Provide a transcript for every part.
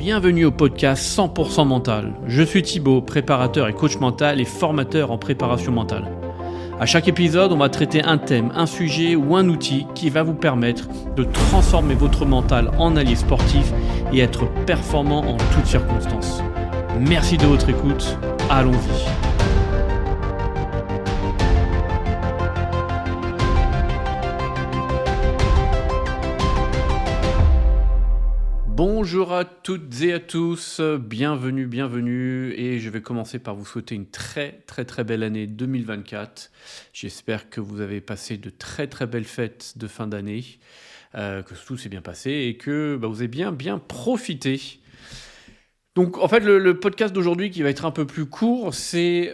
Bienvenue au podcast 100% mental. Je suis Thibaut, préparateur et coach mental et formateur en préparation mentale. À chaque épisode, on va traiter un thème, un sujet ou un outil qui va vous permettre de transformer votre mental en allié sportif et être performant en toutes circonstances. Merci de votre écoute, allons-y. Bonjour à toutes et à tous, bienvenue et je vais commencer par vous souhaiter une très belle année 2024. J'espère que vous avez passé de très belles fêtes de fin d'année, que tout s'est bien passé et que vous avez bien profité. Donc en fait le podcast d'aujourd'hui qui va être un peu plus court, c'est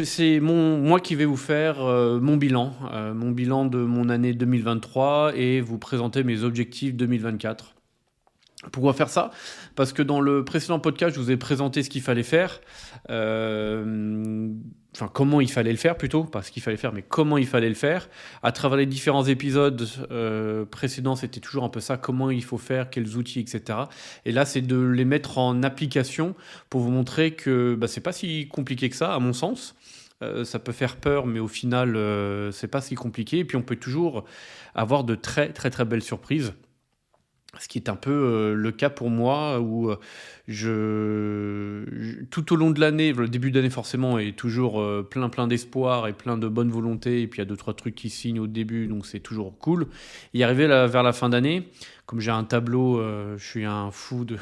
c'est moi qui vais vous faire mon bilan de mon année 2023 et vous présenter mes objectifs 2024. Pourquoi faire ça ? Parce que dans le précédent podcast, je vous ai présenté ce qu'il fallait faire, comment il fallait le faire plutôt, pas ce qu'il fallait faire, mais comment il fallait le faire. À travers les différents épisodes précédents, c'était toujours un peu ça, comment il faut faire, quels outils, etc. Et là, c'est de les mettre en application pour vous montrer que c'est pas si compliqué que ça, à mon sens. Ça peut faire peur, mais au final, c'est pas si compliqué. Et puis, on peut toujours avoir de très belles surprises. Ce qui est un peu le cas pour moi où tout au long de l'année, le début d'année forcément est toujours plein d'espoir et plein de bonne volonté, et puis il y a 2-3 trucs qui signent au début, donc c'est toujours cool. Et arrivé vers la fin d'année, comme j'ai un tableau, je suis un fou de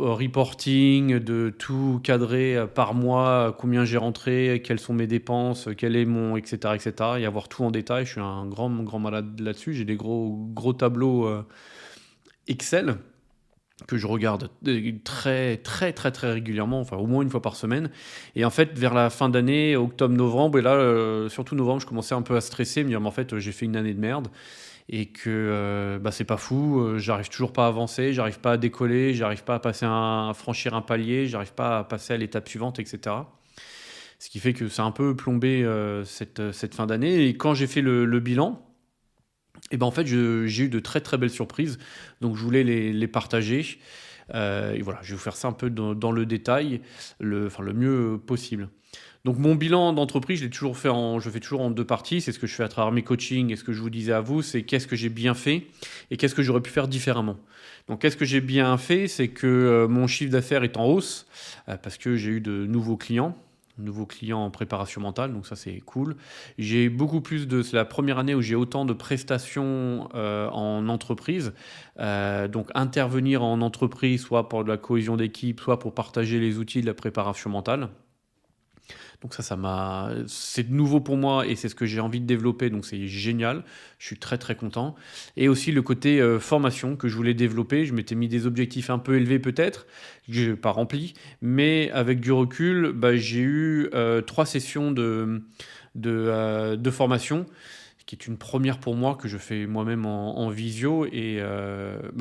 reporting, de tout cadrer par mois, combien j'ai rentré, quelles sont mes dépenses, quel est mon, etc., et avoir tout en détail. Je suis un grand malade là-dessus. J'ai des gros tableaux Excel que je regarde très régulièrement, enfin au moins une fois par semaine. Et en fait, vers la fin d'année, octobre-novembre, et là, surtout novembre, je commençais un peu à stresser, me dire, mais en fait, j'ai fait une année de merde. Et que c'est pas fou, j'arrive toujours pas à avancer, j'arrive pas à décoller, j'arrive pas à franchir un palier, j'arrive pas à passer à l'étape suivante, etc. Ce qui fait que ça a un peu plombé cette fin d'année. Et quand j'ai fait le bilan, en fait j'ai eu de très belles surprises, donc je voulais les partager. Et voilà, je vais vous faire ça un peu dans le détail, le mieux possible. Donc mon bilan d'entreprise, je fais toujours en 2 parties. C'est ce que je fais à travers mes coachings et ce que je vous disais à vous, c'est qu'est-ce que j'ai bien fait et qu'est-ce que j'aurais pu faire différemment. Donc qu'est-ce que j'ai bien fait, c'est que mon chiffre d'affaires est en hausse parce que j'ai eu de nouveaux clients en préparation mentale, donc ça c'est cool. J'ai beaucoup plus c'est la première année où j'ai autant de prestations en entreprise, donc intervenir en entreprise, soit pour de la cohésion d'équipe, soit pour partager les outils de la préparation mentale. Donc c'est nouveau pour moi et c'est ce que j'ai envie de développer, donc c'est génial, je suis très content. Et aussi le côté formation que je voulais développer, je m'étais mis des objectifs un peu élevés peut-être, que je n'ai pas remplis, mais avec du recul, j'ai eu 3 sessions de formation, qui est une première pour moi, que je fais moi-même en visio, et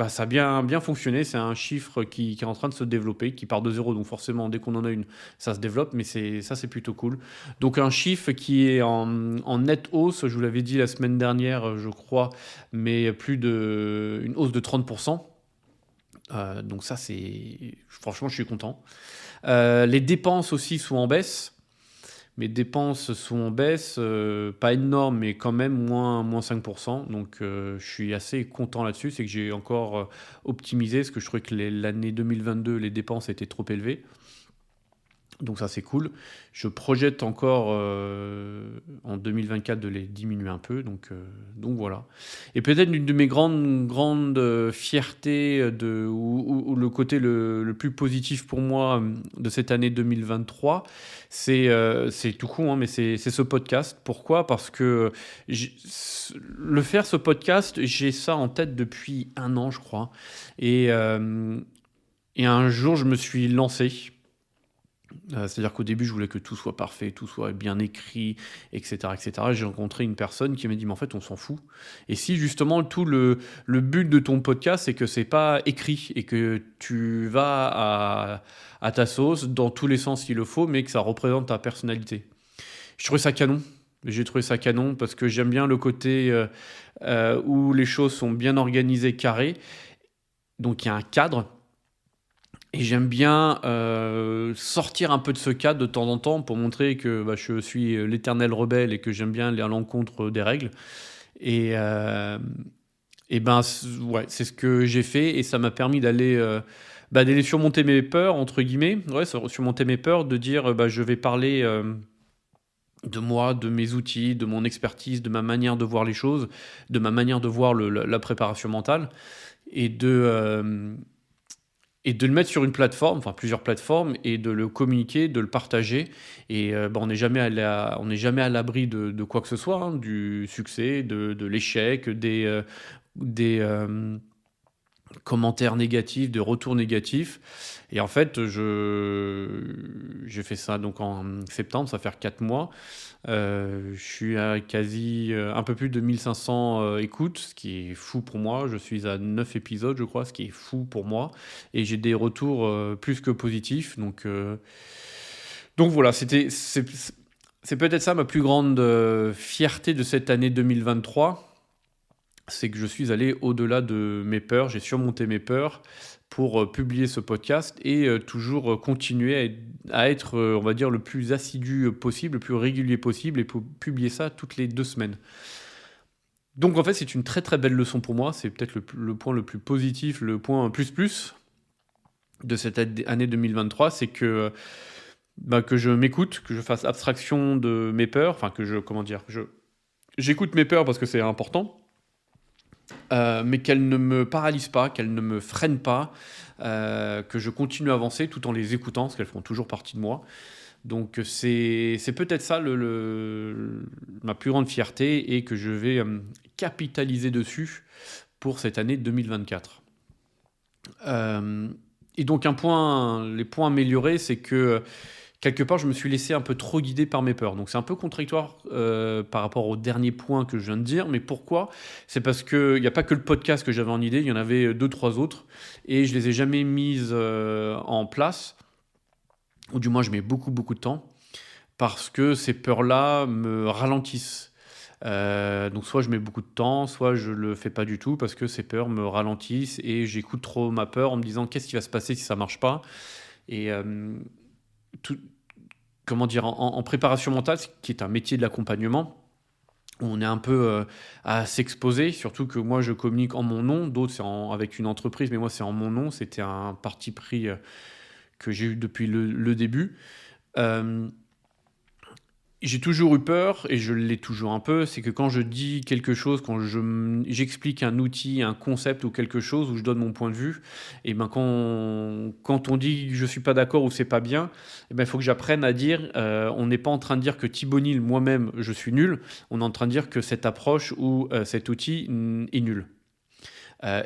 ça a bien fonctionné. C'est un chiffre qui est en train de se développer, qui part de zéro, donc forcément dès qu'on en a une, ça se développe, mais c'est plutôt cool. Donc un chiffre qui est en nette hausse, je vous l'avais dit la semaine dernière, je crois, mais une hausse de 30%. Donc ça, franchement, je suis content. Les dépenses aussi sont en baisse. Mes dépenses sont en baisse, pas énorme, mais quand même moins 5%. Donc je suis assez content là-dessus. C'est que j'ai encore optimisé, parce que je trouvais que l'année 2022, les dépenses étaient trop élevées. Donc ça c'est cool. Je projette encore en 2024 de les diminuer un peu, donc voilà. Et peut-être une de mes grandes fiertés ou le côté le plus positif pour moi de cette année 2023, c'est tout con, hein, mais c'est ce podcast. Pourquoi ? Parce que ce podcast, j'ai ça en tête depuis 1 an, je crois. Et un jour, je me suis lancé. C'est-à-dire qu'au début, je voulais que tout soit parfait, tout soit bien écrit, etc. J'ai rencontré une personne qui m'a dit, mais en fait, on s'en fout. Et si justement, tout le but de ton podcast, c'est que c'est pas écrit et que tu vas à ta sauce, dans tous les sens s'il le faut, mais que ça représente ta personnalité. Je trouvais ça canon. J'ai trouvé ça canon parce que j'aime bien le côté, où les choses sont bien organisées, carrées, donc il y a un cadre et j'aime bien, sortir un peu de ce cadre de temps en temps pour montrer que, bah, je suis, l'éternel rebelle et que j'aime bien aller à l'encontre des règles et ben, ouais, c'est ce que j'ai fait et ça m'a permis d'aller, bah, d'aller «surmonter mes peurs» entre guillemets. Ouais, surmonter mes peurs, de dire, bah, je vais parler, de moi, de mes outils, de mon expertise, de ma manière de voir les choses, de ma manière de voir la préparation mentale et de le mettre sur une plateforme, enfin plusieurs plateformes et de le communiquer, de le partager et bah, on n'est jamais à l'abri de quoi que ce soit, hein, du succès, de l'échec, des commentaires négatifs, de retours négatifs et en fait, j'ai fait ça donc en septembre, ça va faire 4 mois. Je suis à quasi, un peu plus de 1 500, écoutes, ce qui est fou pour moi. Je suis à 9 épisodes, je crois, ce qui est fou pour moi et j'ai des retours, plus que positifs donc voilà, c'est peut-être ça ma plus grande, fierté de cette année 2023, c'est que je suis allé au-delà de mes peurs. J'ai surmonté mes peurs pour, publier ce podcast et toujours, continuer à être, on va dire le plus assidu, possible, le plus régulier possible et pour publier ça toutes les 2 semaines. Donc en fait, c'est une très, très belle leçon pour moi. C'est peut-être le point le plus positif, le point plus plus de cette année 2023, c'est que, bah, que je m'écoute, que je fasse abstraction de mes peurs, enfin que je comment dire? J'écoute mes peurs parce que c'est important. Mais qu'elles ne me paralysent pas, qu'elles ne me freinent pas, que je continue à avancer tout en les écoutant, parce qu'elles font toujours partie de moi. Donc c'est peut-être ça ma plus grande fierté et que je vais, capitaliser dessus pour cette année 2024. Hem et donc les points améliorés, c'est que, quelque part, je me suis laissé un peu trop guider par mes peurs. Donc c'est un peu contradictoire, par rapport au dernier point que je viens de dire. Mais pourquoi? C'est parce qu'il y a pas que le podcast que j'avais en idée, il y en avait, 2-3 autres et je les ai jamais mises, en place ou du moins je mets beaucoup, beaucoup de temps parce que ces peurs-là me ralentissent. Donc soit je mets beaucoup de temps, soit je le fais pas du tout parce que ces peurs me ralentissent et j'écoute trop ma peur en me disant: «Qu'est-ce qui va se passer si ça marche pas?» et tout comment dire? En préparation mentale, ce qui est un métier de l'accompagnement, où on est un peu, à s'exposer, surtout que moi je communique en mon nom, d'autres c'est avec une entreprise, mais moi c'est en mon nom. C'était un parti pris, que j'ai eu depuis le début. Hem J'ai toujours eu peur et je l'ai toujours un peu, c'est que quand je dis quelque chose, quand j'explique un outil, un concept ou quelque chose, où je donne mon point de vue et ben, quand on dit que je suis pas d'accord ou c'est pas bien et ben, il faut que j'apprenne à dire, on n'est pas en train de dire que Thibaut Nil, moi-même, je suis nul. On est en train de dire que cette approche ou cet outil, est nul.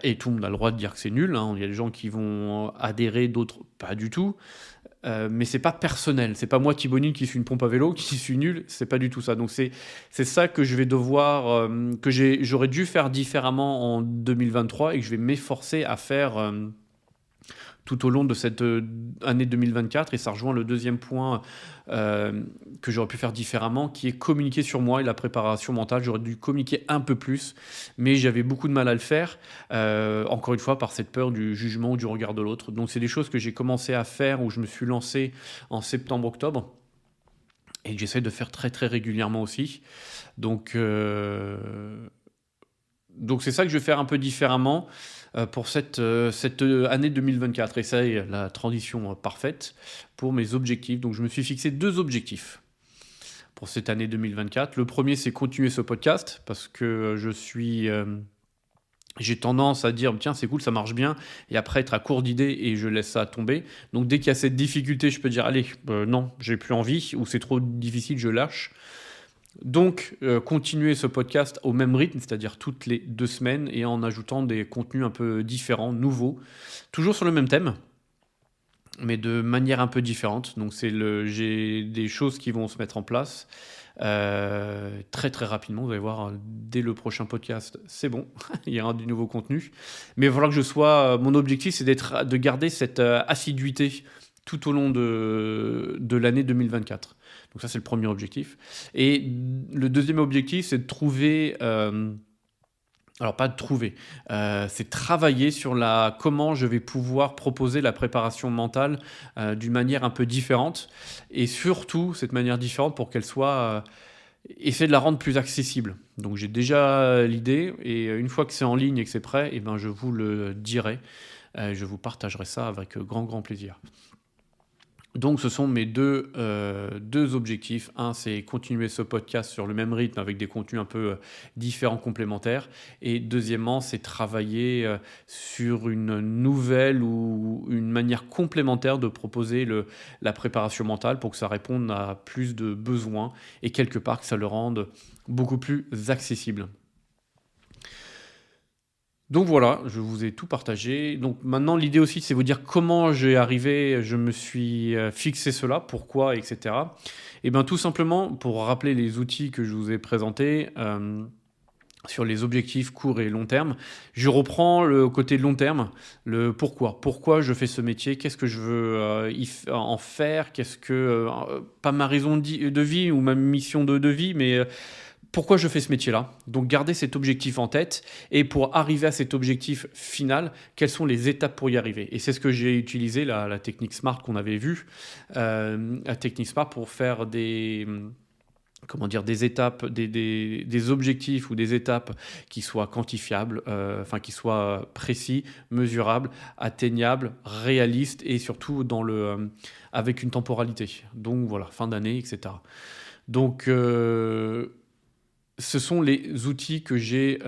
Et tout le monde a le droit de dire que c'est nul, hein. Il y a des gens qui vont adhérer, d'autres pas du tout. Mais c'est pas personnel. C'est pas moi Thibaut Nil qui suis une pompe à vélo, qui suis nul, c'est pas du tout ça. Donc c'est ça que je vais devoir, j'aurais dû faire différemment en 2023 et que je vais m'efforcer à faire, tout au long de cette, année 2024 et ça rejoint le deuxième point, que j'aurais pu faire différemment, qui est communiquer sur moi et la préparation mentale. J'aurais dû communiquer un peu plus, mais j'avais beaucoup de mal à le faire, encore une fois par cette peur du jugement ou du regard de l'autre. Donc c'est des choses que j'ai commencé à faire, où je me suis lancé en septembre-octobre et que j'essaie de faire très, très régulièrement aussi. Donc donc c'est ça que je vais faire un peu différemment, pour cette année 2024 et ça est la transition, parfaite pour mes objectifs. Donc je me suis fixé 2 objectifs pour cette année 2024. Le premier, c'est continuer ce podcast parce que, j'ai tendance à dire: «Tiens, c'est cool, ça marche bien» et après être à court d'idées et je laisse ça tomber. Donc dès qu'il y a cette difficulté, je peux dire: «Allez, non, j'ai plus envie» ou «C'est trop difficile», je lâche. Donc, continuer ce podcast au même rythme, c'est-à-dire toutes les 2 semaines et en ajoutant des contenus un peu différents, nouveaux, toujours sur le même thème, mais de manière un peu différente. Donc j'ai des choses qui vont se mettre en place, très, très rapidement. Vous allez voir, dès le prochain podcast, c'est bon, il y aura du nouveau contenu. Mais il va falloir que je sois, mon objectif, c'est de garder cette, assiduité tout au long de l'année 2024. Donc ça, c'est le premier objectif. Et le deuxième objectif, c'est de trouver... alors pas de trouver, c'est travailler sur comment je vais pouvoir proposer la préparation mentale d'une manière un peu différente. Et surtout, cette manière différente pour qu'elle soit... essayer de la rendre plus accessible. Donc j'ai déjà l'idée, et une fois que c'est en ligne et que c'est prêt, eh ben, je vous le dirai. Je vous partagerai ça avec grand, grand plaisir. Donc ce sont mes deux objectifs. Un, c'est continuer ce podcast sur le même rythme avec des contenus un peu différents, complémentaires. Et deuxièmement, c'est travailler sur une nouvelle ou une manière complémentaire de proposer la préparation mentale pour que ça réponde à plus de besoins et quelque part que ça le rende beaucoup plus accessible. Donc voilà, je vous ai tout partagé. Donc maintenant, l'idée aussi, c'est vous dire comment je me suis fixé cela, pourquoi, etc. Et bien tout simplement, pour rappeler les outils que je vous ai présentés sur les objectifs court et long terme, je reprends le côté long terme, le pourquoi. Pourquoi je fais ce métier, qu'est-ce que je veux en faire, pas ma raison de vie ou ma mission de vie, mais... pourquoi je fais ce métier-là? Donc garder cet objectif en tête et pour arriver à cet objectif final, quelles sont les étapes pour y arriver? Et c'est ce que j'ai utilisé, la technique SMART qu'on avait vue, la technique SMART pour faire des étapes, des objectifs ou des étapes qui soient quantifiables, qui soient précis, mesurables, atteignables, réalistes et surtout avec une temporalité. Donc voilà, fin d'année, etc. Donc... ce sont les outils que j'ai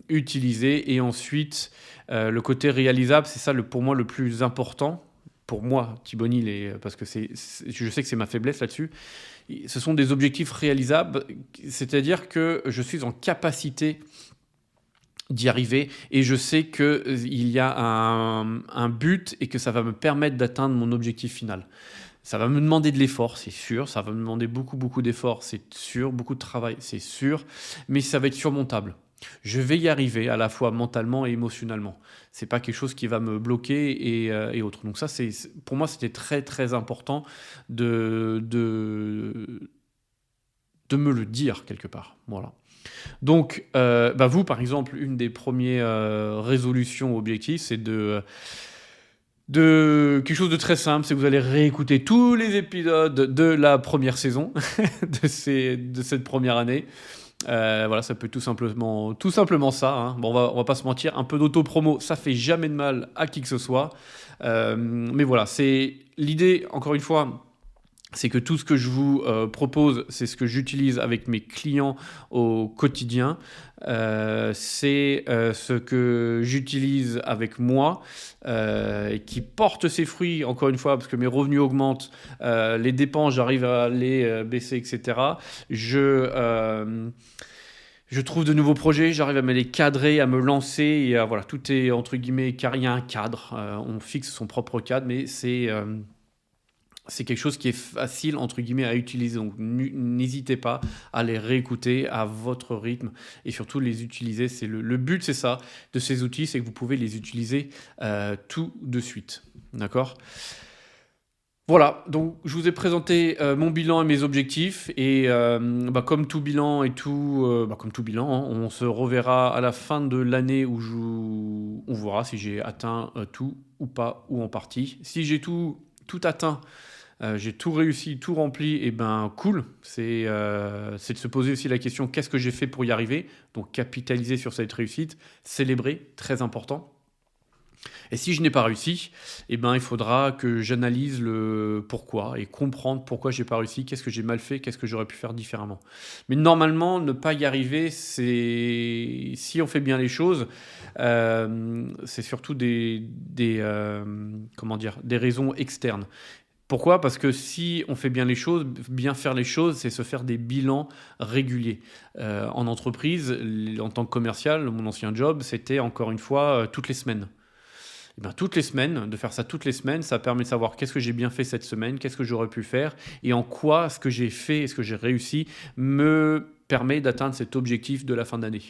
utilisés et ensuite le côté réalisable, c'est ça pour moi le plus important. Pour moi, Thibonil, parce que je sais que c'est ma faiblesse là-dessus. Ce sont des objectifs réalisables, c'est-à-dire que je suis en capacité d'y arriver et je sais qu'il y a un but et que ça va me permettre d'atteindre mon objectif final. Ça va me demander de l'effort, c'est sûr. Ça va me demander beaucoup, beaucoup d'efforts, c'est sûr. Beaucoup de travail, c'est sûr. Mais ça va être surmontable. Je vais y arriver à la fois mentalement et émotionnellement. C'est pas quelque chose qui va me bloquer et autres. Donc ça, pour moi, c'était très, très important de me le dire quelque part. Voilà. Donc, vous, par exemple, une des premières résolutions, objectifs, c'est de quelque chose de très simple, c'est que vous allez réécouter tous les épisodes de la première saison de cette première année. Voilà, ça peut tout simplement ça. Hein. Bon, on va pas se mentir, un peu d'auto-promo, ça fait jamais de mal à qui que ce soit. Mais voilà, c'est l'idée, encore une fois. C'est que tout ce que je vous propose, c'est ce que j'utilise avec mes clients au quotidien. C'est ce que j'utilise avec moi, qui porte ses fruits, encore une fois, parce que mes revenus augmentent, les dépenses, j'arrive à les baisser, etc. Je trouve de nouveaux projets, j'arrive à me les cadrer, à me lancer. Et, voilà, tout est, entre guillemets, car il y a un cadre. On fixe son propre cadre, mais c'est quelque chose qui est facile, entre guillemets, à utiliser. Donc, n'hésitez pas à les réécouter à votre rythme et surtout les utiliser. Le but, c'est ça, de ces outils, c'est que vous pouvez les utiliser tout de suite. D'accord ? Voilà, donc je vous ai présenté mon bilan et mes objectifs. Et comme tout bilan et comme tout bilan, hein, on se reverra à la fin de l'année où on verra si j'ai atteint tout ou pas, ou en partie. Si j'ai tout atteint, j'ai tout réussi, tout rempli, et ben cool. C'est de se poser aussi la question, qu'est-ce que j'ai fait pour y arriver? Donc capitaliser sur cette réussite, célébrer, très important. Et si je n'ai pas réussi, eh ben, il faudra que j'analyse le pourquoi et comprendre pourquoi j'ai pas réussi, qu'est-ce que j'ai mal fait, qu'est-ce que j'aurais pu faire différemment. Mais normalement, ne pas y arriver, si on fait bien les choses, c'est surtout des raisons externes. Pourquoi? Parce que si on fait bien les choses, bien faire les choses, c'est se faire des bilans réguliers. En entreprise, en tant que commercial, mon ancien job, c'était encore une fois toutes les semaines. Et bien, toutes les semaines, de faire ça toutes les semaines, ça permet de savoir qu'est-ce que j'ai bien fait cette semaine, qu'est-ce que j'aurais pu faire, et en quoi ce que j'ai fait et ce que j'ai réussi me permet d'atteindre cet objectif de la fin d'année.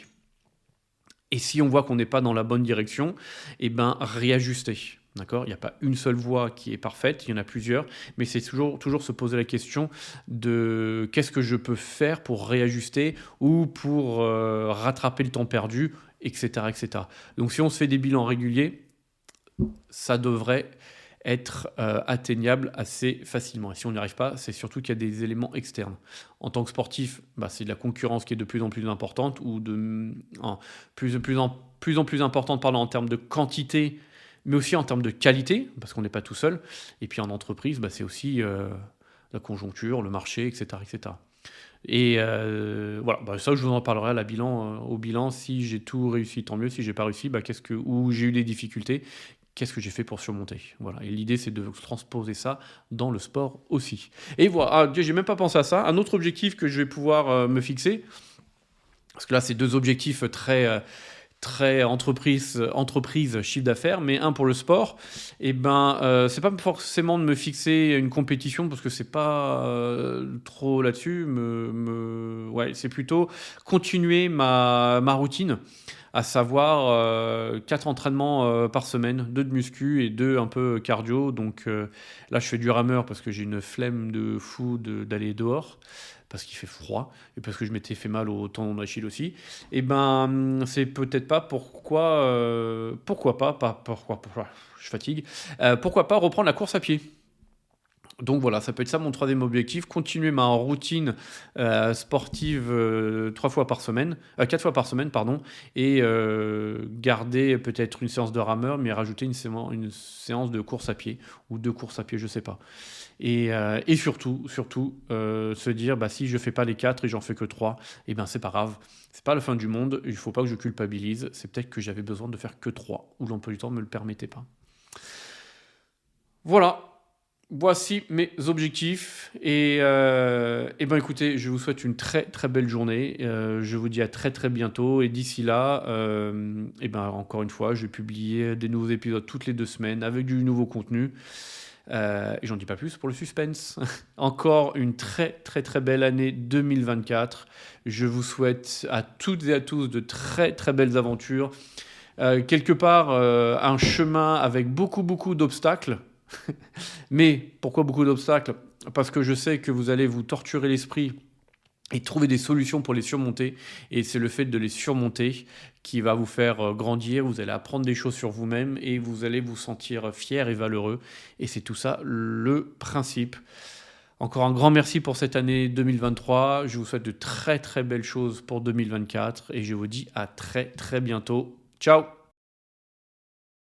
Et si on voit qu'on n'est pas dans la bonne direction, eh ben, réajuster. D'accord? Il n'y a pas une seule voie qui est parfaite, il y en a plusieurs, mais c'est toujours se poser la question de qu'est-ce que je peux faire pour réajuster ou pour rattraper le temps perdu, etc., etc. Donc si on se fait des bilans réguliers, ça devrait être atteignable assez facilement. Et si on n'y arrive pas, c'est surtout qu'il y a des éléments externes. En tant que sportif, bah, c'est de la concurrence qui est de plus en plus importante ou plus en plus importante en termes de quantité, mais aussi en termes de qualité, parce qu'on n'est pas tout seul. Et puis en entreprise, bah, c'est aussi la conjoncture, le marché, etc. etc. Et voilà, bah, ça je vous en parlerai au bilan. Si j'ai tout réussi, tant mieux. Si j'ai pas réussi, bah, ou j'ai eu des difficultés, qu'est-ce que j'ai fait pour surmonter? Voilà. Et l'idée, c'est de transposer ça dans le sport aussi. Et voilà, j'ai même pas pensé à ça. Un autre objectif que je vais pouvoir me fixer, parce que là, c'est deux objectifs très entreprise, chiffre d'affaires, mais un pour le sport, et ben c'est pas forcément de me fixer une compétition parce que c'est pas trop là-dessus. Ouais, c'est plutôt continuer ma routine, à savoir 4 entraînements par semaine, 2 de muscu et 2 un peu cardio. Donc là, je fais du rameur parce que j'ai une flemme de fou d'aller dehors, parce qu'il fait froid et parce que je m'étais fait mal au tendon d'Achille aussi. Et ben, c'est peut-être pas pourquoi pas, je fatigue, pourquoi pas reprendre la course à pied. Donc voilà, ça peut être ça mon troisième objectif, continuer ma routine sportive 4 fois par semaine, pardon, et garder peut-être une séance de rameur, mais rajouter une séance de course à pied, ou 2 courses à pied, je sais pas. Et surtout, se dire, bah, si je fais pas les 4 et j'en fais que 3, et ben c'est pas grave, c'est pas la fin du monde, il faut pas que je culpabilise, c'est peut-être que j'avais besoin de faire que 3, ou l'emploi du temps me le permettait pas. Voilà. Voici mes objectifs et ben écoutez, je vous souhaite une très très belle journée. Je vous dis à très très bientôt et d'ici là, et ben encore une fois, je vais publier des nouveaux épisodes toutes les 2 semaines avec du nouveau contenu. Et j'en dis pas plus pour le suspense. Encore une très très très belle année 2024. Je vous souhaite à toutes et à tous de très très belles aventures. Quelque part, un chemin avec beaucoup beaucoup d'obstacles. Mais pourquoi beaucoup d'obstacles? Parce que je sais que vous allez vous torturer l'esprit et trouver des solutions pour les surmonter. Et c'est le fait de les surmonter qui va vous faire grandir. Vous allez apprendre des choses sur vous-même et vous allez vous sentir fier et valeureux. Et c'est tout ça le principe. Encore un grand merci pour cette année 2023. Je vous souhaite de très très belles choses pour 2024 et je vous dis à très très bientôt. Ciao!